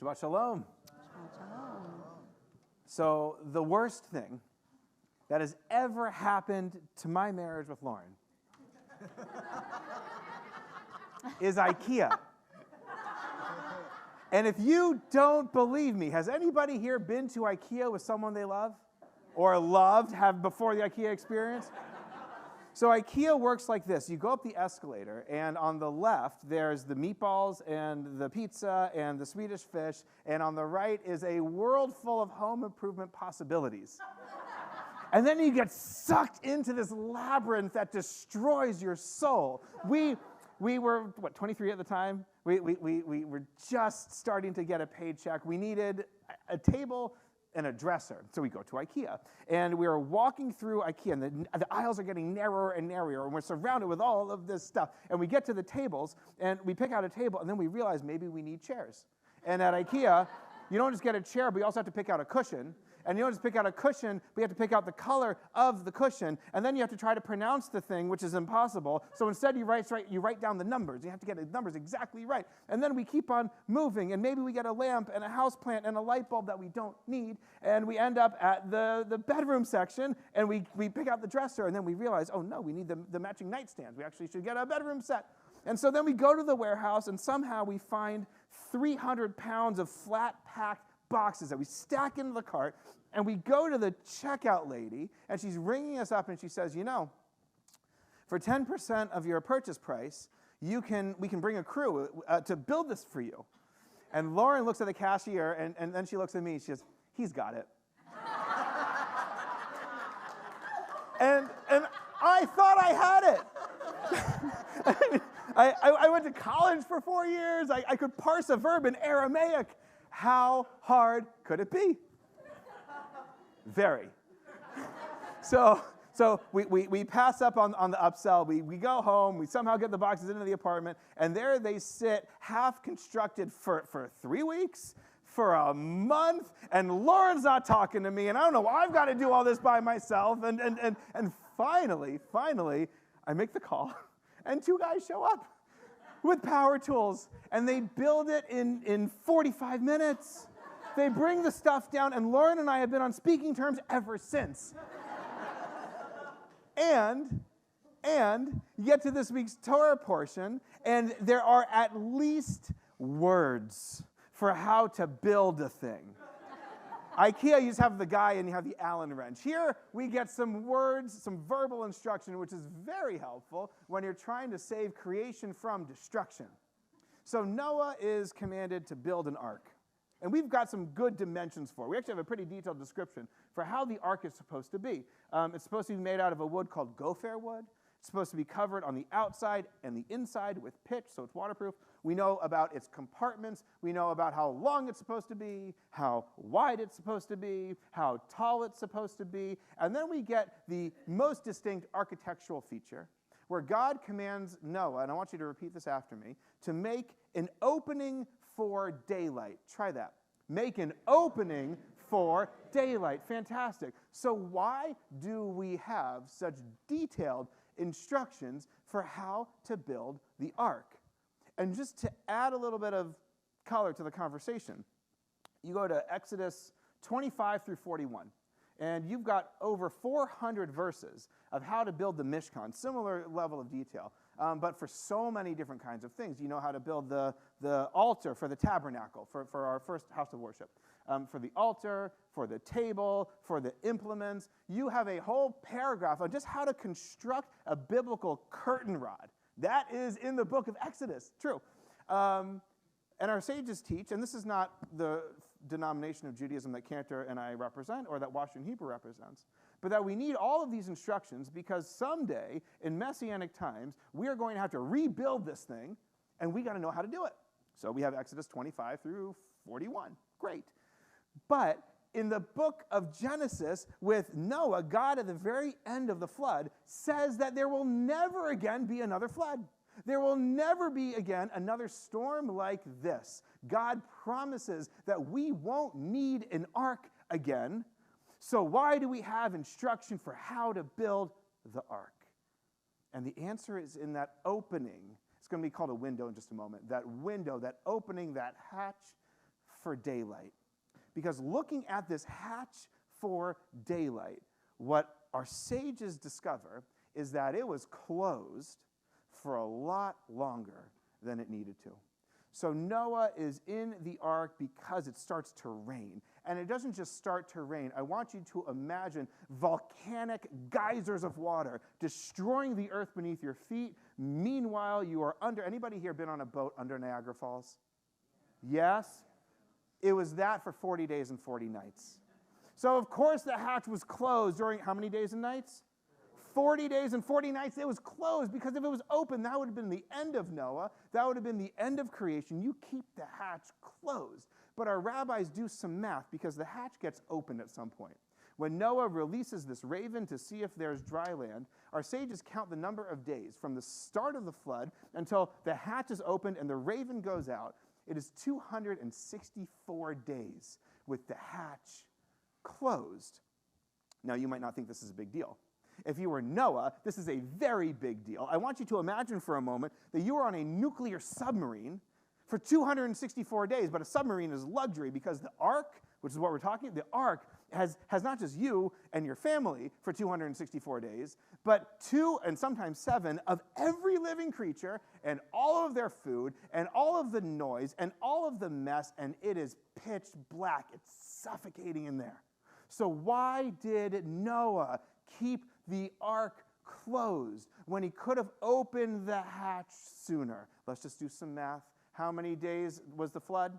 Shabbat shalom. Shabbat shalom. So the worst thing that has ever happened to my marriage with Lauren is IKEA. And if you don't believe me, has anybody here been to IKEA with someone they love? Or loved, have before the IKEA experience? So IKEA works like this. You go up the escalator, and on the left, there's the meatballs and the pizza and the Swedish fish, and on the right is a world full of home improvement possibilities. And then you get sucked into this labyrinth that destroys your soul. We were, 23 at the time? We were just starting to get a paycheck. We needed a table and a dresser. So we go to IKEA. And we are walking through IKEA, and the aisles are getting narrower and narrower, and we're surrounded with all of this stuff. And we get to the tables, and we pick out a table, and then we realize maybe we need chairs. And at IKEA, you don't just get a chair, but you also have to pick out a cushion. And you don't just pick out a cushion, but you have to pick out the color of the cushion. And then you have to try to pronounce the thing, which is impossible. So instead you write down the numbers. You have to get the numbers exactly right. And then we keep on moving. And maybe we get a lamp and a houseplant and a light bulb that we don't need. And we end up at the bedroom section. And we pick out the dresser. And then we realize, oh no, we need the matching nightstands. We actually should get a bedroom set. And so then we go to the warehouse. And somehow we find 300 pounds of flat-packed boxes that we stack into the cart, and we go to the checkout lady, and she's ringing us up, and she says, you know, for 10% of your purchase price, we can bring a crew to build this for you. And Lauren looks at the cashier, and then she looks at me, she says, he's got it. and I thought I had it. I went to college for 4 years. I could parse a verb in Aramaic. How hard could it be? Very. So we pass up on the upsell. We go home. We somehow get the boxes into the apartment. And there they sit, half constructed for 3 weeks, for a month. And Lauren's not talking to me. And I don't know why I've got to do all this by myself. And finally, I make the call. And 2 guys show up with power tools, and they build it in 45 minutes. They bring the stuff down, and Lauren and I have been on speaking terms ever since. And you get to this week's Torah portion, and there are at least words for how to build a thing. IKEA, you just have the guy and you have the Allen wrench. Here, we get some words, some verbal instruction, which is very helpful when you're trying to save creation from destruction. So Noah is commanded to build an ark. And we've got some good dimensions for it. We actually have a pretty detailed description for how the ark is supposed to be. It's supposed to be made out of a wood called gopher wood. It's supposed to be covered on the outside and the inside with pitch, so it's waterproof. We know about its compartments. We know about how long it's supposed to be, how wide it's supposed to be, how tall it's supposed to be. And then we get the most distinct architectural feature where God commands Noah, and I want you to repeat this after me, to make an opening for daylight. Try that. Make an opening for daylight. Fantastic. So why do we have such detailed instructions for how to build the ark? And just to add a little bit of color to the conversation, you go to Exodus 25 through 41, and you've got over 400 verses of how to build the Mishkan, similar level of detail, but for so many different kinds of things. You know how to build the altar for the tabernacle, for our first house of worship, for the altar, for the table, for the implements. You have a whole paragraph on just how to construct a biblical curtain rod. That is in the book of Exodus, true. And our sages teach, and this is not the denomination of Judaism that Cantor and I represent or that Washington Hebrew represents, but that we need all of these instructions because someday in Messianic times, we are going to have to rebuild this thing, and we got to know how to do it. So we have Exodus 25 through 41. Great. But in the book of Genesis with Noah, God at the very end of the flood says that there will never again be another flood. There will never be again another storm like this. God promises that we won't need an ark again. So why do we have instruction for how to build the ark? And the answer is in that opening. It's going to be called a window in just a moment. That window, that opening, that hatch for daylight. Because looking at this hatch for daylight, what our sages discover is that it was closed for a lot longer than it needed to. So Noah is in the ark because it starts to rain. And it doesn't just start to rain. I want you to imagine volcanic geysers of water destroying the earth beneath your feet. Meanwhile, you are under. Anybody here been on a boat under Niagara Falls? Yes? It was that for 40 days and 40 nights. So, of course, the hatch was closed during how many days and nights? 40 days and 40 nights. It was closed because if it was open, that would have been the end of Noah. That would have been the end of creation. You keep the hatch closed. But our rabbis do some math because the hatch gets opened at some point. When Noah releases this raven to see if there's dry land, our sages count the number of days from the start of the flood until the hatch is opened and the raven goes out. It is 264 days with the hatch closed. Now, you might not think this is a big deal. If you were Noah, this is a very big deal. I want you to imagine for a moment that you are on a nuclear submarine for 264 days, but a submarine is luxury because the ark, which is what we're talking about, the ark has not just you and your family for 264 days, but 2 and sometimes 7 of every living creature and all of their food and all of the noise and all of the mess, and it is pitch black. It's suffocating in there. So why did Noah keep the ark closed when he could have opened the hatch sooner? Let's just do some math. How many days was the flood?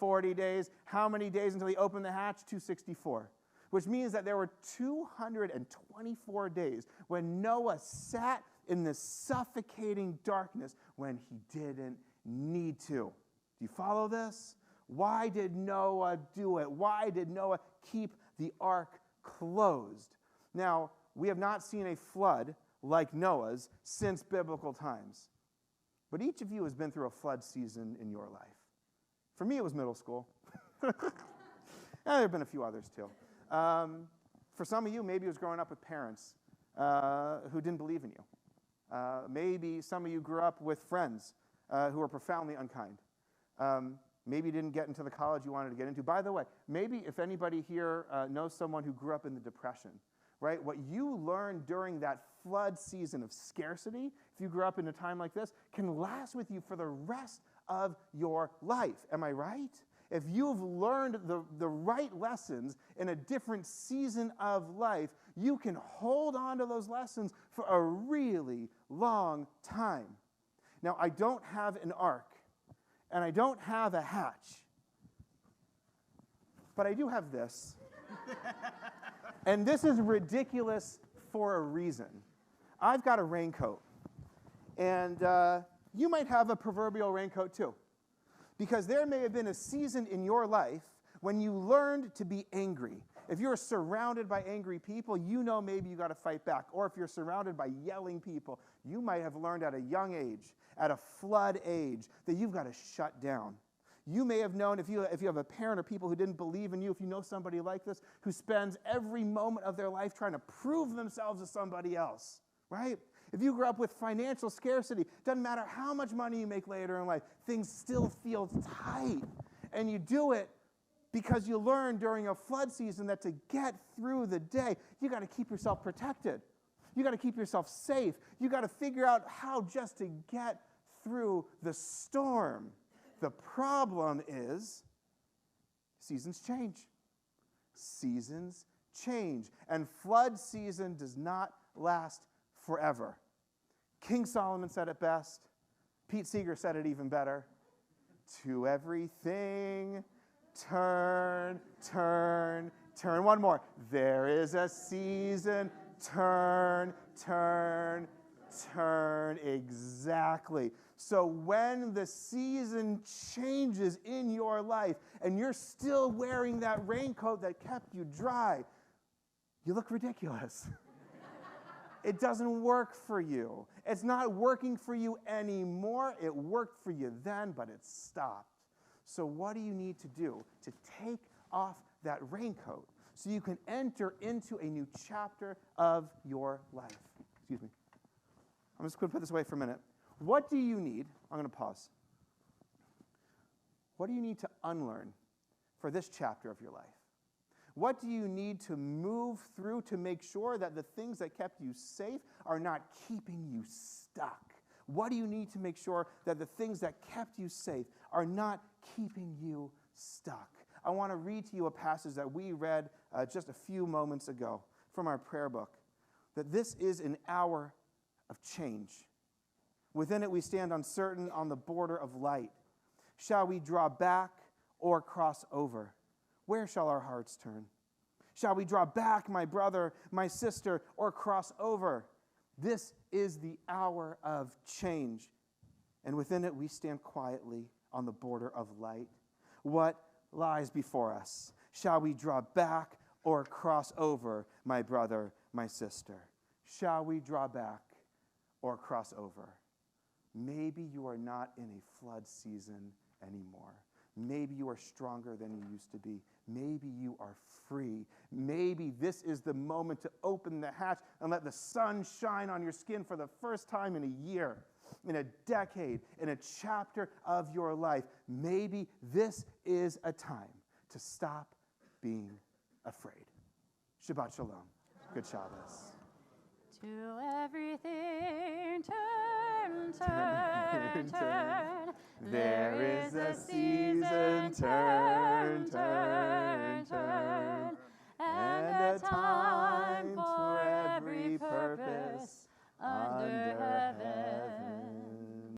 40 days. How many days until he opened the hatch? 264. Which means that there were 224 days when Noah sat in this suffocating darkness when he didn't need to. Do you follow this? Why did Noah do it? Why did Noah keep the ark closed? Now, we have not seen a flood like Noah's since biblical times. But each of you has been through a flood season in your life. For me, it was middle school. And there have been a few others too. For some of you, maybe it was growing up with parents who didn't believe in you. Maybe some of you grew up with friends who were profoundly unkind. Maybe you didn't get into the college you wanted to get into. By the way, maybe if anybody here knows someone who grew up in the Depression, right? What you learned during that flood season of scarcity, if you grew up in a time like this, can last with you for the rest of your life. Am I right? If you've learned the right lessons in a different season of life, you can hold on to those lessons for a really long time. Now, I don't have an ark, and I don't have a hatch, but I do have this. And this is ridiculous for a reason. I've got a raincoat, and you might have a proverbial raincoat too. Because there may have been a season in your life when you learned to be angry. If you're surrounded by angry people, you know maybe you got to fight back. Or if you're surrounded by yelling people, you might have learned at a young age, at a flood age, that you've got to shut down. You may have known, if you have a parent or people who didn't believe in you, if you know somebody like this, who spends every moment of their life trying to prove themselves to somebody else, right? If you grew up with financial scarcity, doesn't matter how much money you make later in life, things still feel tight. And you do it because you learned during a flood season that to get through the day, you got to keep yourself protected. You got to keep yourself safe. You got to figure out how just to get through the storm. The problem is seasons change. Seasons change. And flood season does not last forever. King Solomon said it best. Pete Seeger said it even better. To everything, turn, turn, turn. One more. There is a season, turn, turn, turn. Exactly. So when the season changes in your life and you're still wearing that raincoat that kept you dry, you look ridiculous. It doesn't work for you. It's not working for you anymore. It worked for you then, but it stopped. So what do you need to do to take off that raincoat so you can enter into a new chapter of your life? Excuse me. I'm just going to put this away for a minute. What do you need? I'm going to pause. What do you need to unlearn for this chapter of your life? What do you need to move through to make sure that the things that kept you safe are not keeping you stuck? What do you need to make sure that the things that kept you safe are not keeping you stuck? I want to read to you a passage that we read just a few moments ago from our prayer book, that this is an hour of change. Within it we stand uncertain on the border of light. Shall we draw back or cross over? Where shall our hearts turn? Shall we draw back, my brother, my sister, or cross over? This is the hour of change. And within it we stand quietly on the border of light. What lies before us? Shall we draw back or cross over, my brother, my sister? Shall we draw back or cross over? Maybe you are not in a flood season anymore. Maybe you are stronger than you used to be. Maybe you are free. Maybe this is the moment to open the hatch and let the sun shine on your skin for the first time in a year, in a decade, in a chapter of your life. Maybe this is a time to stop being afraid. Shabbat Shalom. Good Shabbos. To everything turn, turn, turn. There is a season, turn, turn, turn. And a time